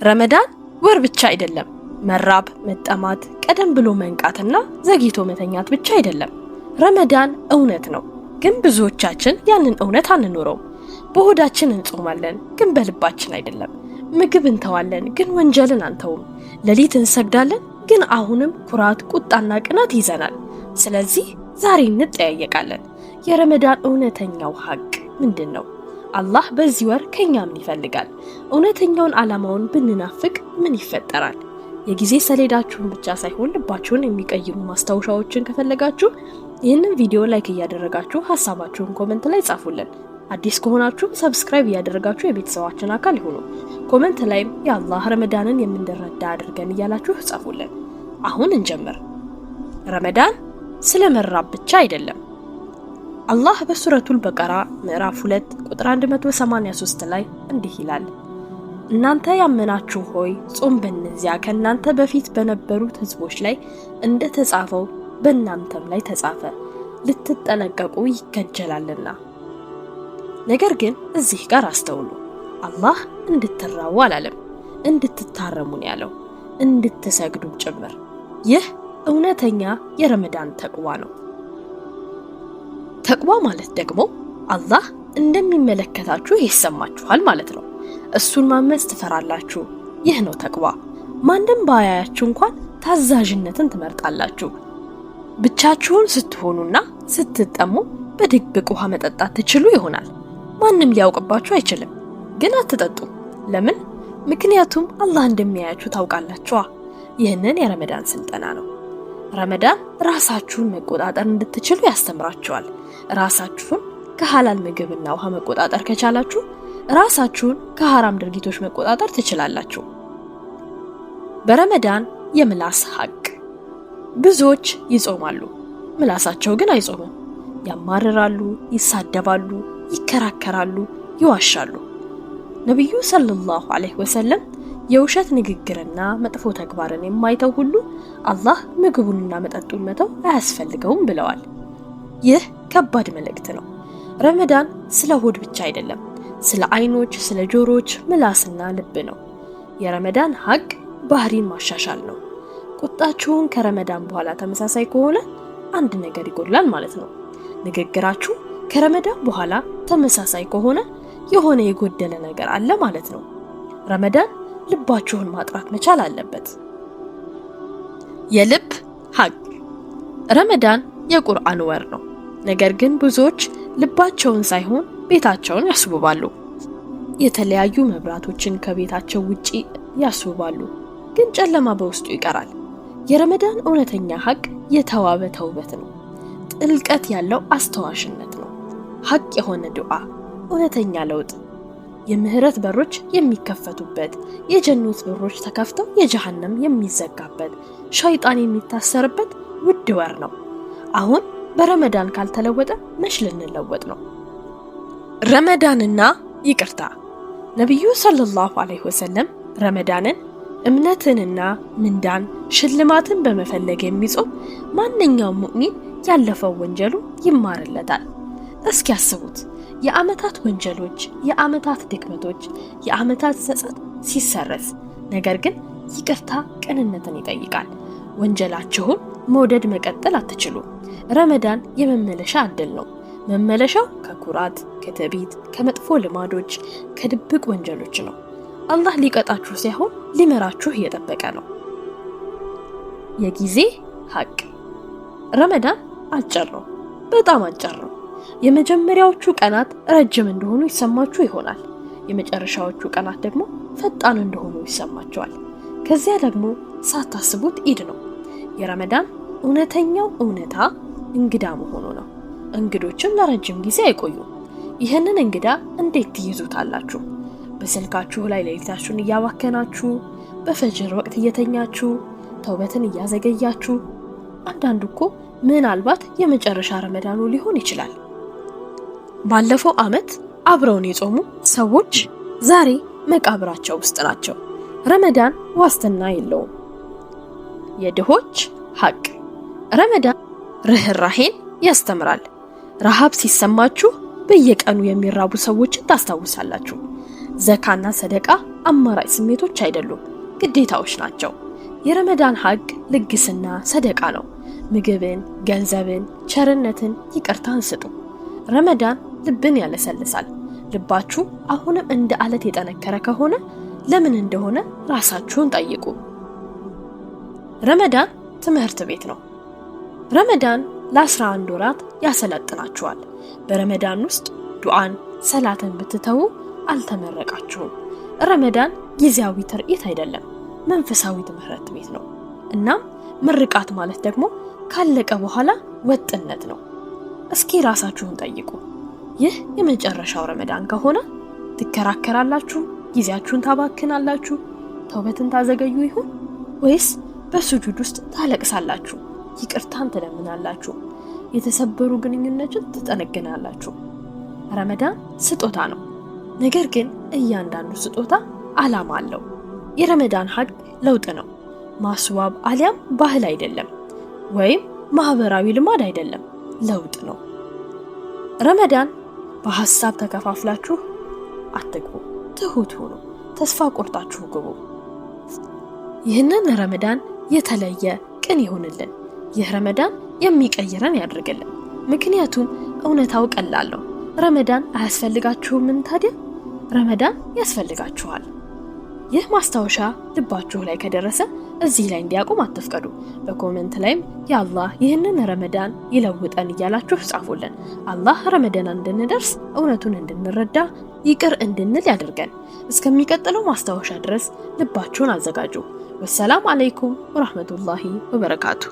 ረመዳን ወር ብቻ አይደለም። መራብ፣ መጠማት፣ ቀደም ብሎ መንቃትና ዘግይቶ መተኛት ብቻ አይደለም። ረመዳን እውነት ነው፣ ግን ብዙዎቻችን ያንን እውነት አንኖረውም። በሆዳችን እንጾማለን፣ ግን በልባችን አይደለም። ምግብ እንተዋለን፣ ግን ወንጀልን አንተውም። ሌሊት እንሰግዳለን፣ ግን አሁንም ኩራት፣ ቁጣና ቅናት ይዘናል። ስለዚህ ዛሬ እንጠያየቃለን። የረመዳን እውነተኛው ሀቅ ምንድነው? አላህ በዚህ ወር ከኛ ምን ይፈልጋል? እውነተኛውን ዓላማውን ብንናፍቅ ምን ይፈጠራል? የጊዜ ሰሌዳችሁን ብቻ ሳይሆን ልባችሁን የሚቀይሩ ማስታወሻዎችን ከፈለጋችሁ ይህንን ቪዲዮ ላይክ እያደረጋችሁ ሐሳባችሁን ኮሜንት ላይ ጻፉልን። አዲስ ከሆናችሁ ሰብስክራይብ እያደረጋችሁ የቤተሰባችን አካል ይሁኑ። ኮሜንት ላይም የአላህ ረመዳንን የምንረዳ አድርገን እያላችሁ ጻፉልን። አሁን እንጀምር። ረመዳን ስለ መራብ ብቻ አይደለም። አላህ በሱረቱል በቀራ ምዕራፍ 2 ቁጥር 183 ላይ እንዲህ ይላል፣ እናንተ ያመናችሁ ሆይ ጾም በእነዚያ ከናንተ በፊት በነበሩት ህዝቦች ላይ እንደተጻፈው በእናንተም ላይ ተጻፈ፣ ልትጠነቀቁ ይከጀላልና። ነገር ግን እዚህ ጋር አስተውሉ፣ አላህ እንድትራቡ አላለም፣ እንድትታረሙን ያለው፣ እንድትሰግዱ ጭምር። ይህ እውነተኛ የረመዳን ተቅዋ ነው። ተቅዋ ማለት ደግሞ አላህ እንደሚመለከታችሁ ይሰማችኋል ማለት ነው። እሱን ማመጽ ትፈራላችሁ። ይህ ነው ተቅዋ። ማንም ባያያችሁ እንኳን ታዛዥነትን ትመርጣላችሁ። ብቻችሁን ስትሆኑና ስትጠሙ በድብቅ ውሃ መጠጣት ትችሉ ይሆናል። ማንም ሊያውቅባችሁ አይችልም። ግን አትጠጡ። ለምን? ምክንያቱም አላህ እንደሚያያችሁ ታውቃላችሁ። ይህንን የረመዳን ስልጠና ነው። ረመዳን ራሳችሁን መቆጣጠር እንድትችሉ ያስተምራችኋል። ራሳችሁን ከሐላል ምግብና ውሃ መቆጣጠር ከቻላችሁ ራሳችሁን ከሐራም ድርጊቶች መቆጣጠር ትችላላችሁ። በረመዳን የምላስ ሀቅ። ብዙዎች ይጾማሉ፣ ምላሳቸው ግን አይጾምም። ያማርራሉ፣ ይሳደባሉ፣ ይከራከራሉ፣ ይዋሻሉ። ነብዩ ሰለላሁ ዐለይሂ ወሰለም የውሸት ንግግርና መጥፎ ተግባርን የማይተው ሁሉ አላህ ምግቡንና መጠጡን መተው አያስፈልገውም ብለዋል። ይህ ከባድ መልእክት ነው። ረመዳን ስለ ሆድ ብቻ አይደለም፣ ስለ አይኖች፣ ስለ ጆሮች፣ ምላስና ልብ ነው። የረመዳን ሀቅ ባህሪን ማሻሻል ነው። ቁጣችሁን ከረመዳን በኋላ ተመሳሳይ ከሆነ አንድ ነገር ይጎድላል ማለት ነው። ንግግራችሁ ከረመዳን በኋላ ተመሳሳይ ከሆነ የሆነ የጎደለ ነገር አለ ማለት ነው። ረመዳን ልባችሁን ማጥራት መቻል አለበት። የልብ ሀቅ። ረመዳን የቁርአን ወር ነው። ነገር ግን ብዙዎች ልባቸውን ሳይሆን ቤታቸውን ያስውባሉ። የተለያዩ መብራቶችን ከቤታቸው ውጪ ያስውባሉ፣ ግን ጨለማ በውስጡ ይቀራል። የረመዳን እውነተኛ ሀቅ የተዋበ ተውበት ነው። ጥልቀት ያለው አስተዋሽነት ነው። ሀቅ የሆነ ዱዓ፣ እውነተኛ ለውጥ፣ የምህረት በሮች የሚከፈቱበት፣ የጀነት በሮች ተከፍተው የጀሃነም የሚዘጋበት፣ ሸይጣን የሚታሰርበት ውድ ወር ነው። አሁን በረመዳን ካልተለወጠ መች ልንለወጥ ነው? ረመዳንና ይቅርታ። ነብዩ ሰለላሁ ዐለይሂ ወሰለም ረመዳንን እምነትንና ምንዳን ሽልማትን በመፈለግ የሚጾም ማንኛውም ሙእሚን ያለፈው ወንጀሉ ይማርለታል። እስኪ ያስቡት፣ የአመታት ወንጀሎች፣ የአመታት ድክመቶች፣ የአመታት ጸጸት ሲሰረዝ፣ ነገር ግን ይቅርታ ቅንነትን ይጠይቃል። ወንጀላችሁን መውደድ መቀጠል አትችሉም። ረመዳን የመመለሻ ዕድል ነው። መመለሻው ከኩራት፣ ከትዕቢት፣ ከመጥፎ ልማዶች፣ ከድብቅ ወንጀሎች ነው። አላህ ሊቀጣችሁ ሳይሆን ሊመራችሁ እየጠበቀ ነው። የጊዜ ሀቅ። ረመዳን አጭር ነው፣ በጣም አጭር ነው። የመጀመሪያዎቹ ቀናት ረጅም እንደሆኑ ይሰማችሁ ይሆናል። የመጨረሻዎቹ ቀናት ደግሞ ፈጣን እንደሆኑ ይሰማችኋል። ከዚያ ደግሞ ሳታስቡት ኢድ ነው። የረመዳን እውነተኛው እውነታ እንግዳ መሆኑ ነው። እንግዶችም ለረጅም ጊዜ አይቆዩም። ይህንን እንግዳ እንዴት ትይዙታላችሁ? በስልካችሁ ላይ ሌሊታችሁን እያባከናችሁ፣ በፈጅር ወቅት እየተኛችሁ፣ ተውበትን እያዘገያችሁ። አንዳንዱ እኮ ምናልባት የመጨረሻ ረመዳኑ ሊሆን ይችላል። ባለፈው አመት አብረውን የጾሙ ሰዎች ዛሬ መቃብራቸው ውስጥ ናቸው። ረመዳን ዋስትና የለውም። የድሆች ሀቅ። ረመዳን ርህራሄን ያስተምራል። ረሃብ ሲሰማችሁ በየቀኑ የሚራቡ ሰዎችን ታስታውሳላችሁ። ዘካና ሰደቃ አማራጭ ስሜቶች አይደሉም፣ ግዴታዎች ናቸው። የረመዳን ሐቅ ልግስና ሰደቃ ነው። ምግብን፣ ገንዘብን፣ ቸርነትን፣ ይቅርታን ስጡ። ረመዳን ልብን ያለሰልሳል። ልባችሁ አሁንም እንደ አለት የጠነከረ ከሆነ ለምን እንደሆነ ራሳችሁን ጠይቁ። ረመዳን ትምህርት ቤት ነው። ረመዳን ለ11 ወራት ያሰለጥናችኋል። በረመዳን ውስጥ ዱዓን፣ ሰላትን ብትተዉ አልተመረቃችሁም። ረመዳን ጊዜያዊ ትርኢት አይደለም፣ መንፈሳዊ ትምህርት ቤት ነው። እናም ምርቃት ማለት ደግሞ ካለቀ በኋላ ወጥነት ነው። እስኪ ራሳችሁን ጠይቁ። ይህ የመጨረሻው ረመዳን ከሆነ ትከራከራላችሁ? ጊዜያችሁን ታባክናላችሁ? ተውበትን ታዘገዩ ይሆን? ወይስ በሱጁድ ውስጥ ታለቅሳላችሁ? ይቅርታን ትለምናላችሁ? የተሰበሩ ግንኙነቶችን ትጠነግናላችሁ? ረመዳን ስጦታ ነው። ነገር ግን እያንዳንዱ ስጦታ ዓላማ አለው። የረመዳን ሐቅ ለውጥ ነው። ማስዋብ አሊያም ባህል አይደለም፣ ወይም ማህበራዊ ልማድ አይደለም፣ ለውጥ ነው። ረመዳን በሐሳብ ተከፋፍላችሁ አትግቡ፣ ትሁት ሁኑ፣ ተስፋ ቆርጣችሁ ግቡ። ይህንን ረመዳን የተለየ ቅን ይሁንልን። ይህ ረመዳን የሚቀይረን ያድርግልን። ምክንያቱም እውነታው ቀላል ነው። ረመዳን አያስፈልጋችሁምን ታዲያ? ረመዳን ያስፈልጋችኋል። ይህ ማስታወሻ ልባችሁ ላይ ከደረሰ እዚህ ላይ እንዲያቆም አትፍቀዱ። በኮሜንት ላይም ያአላህ ይህንን ረመዳን ይለውጠን እያላችሁ ጻፉልን። አላህ ረመዳን እንድንደርስ እውነቱን እንድንረዳ ይቅር እንድንል ያድርገን። እስከሚቀጥለው ማስታወሻ ድረስ ልባችሁን አዘጋጁ። ወሰላም አለይኩም ወራህመቱላሂ ወበረካቱ።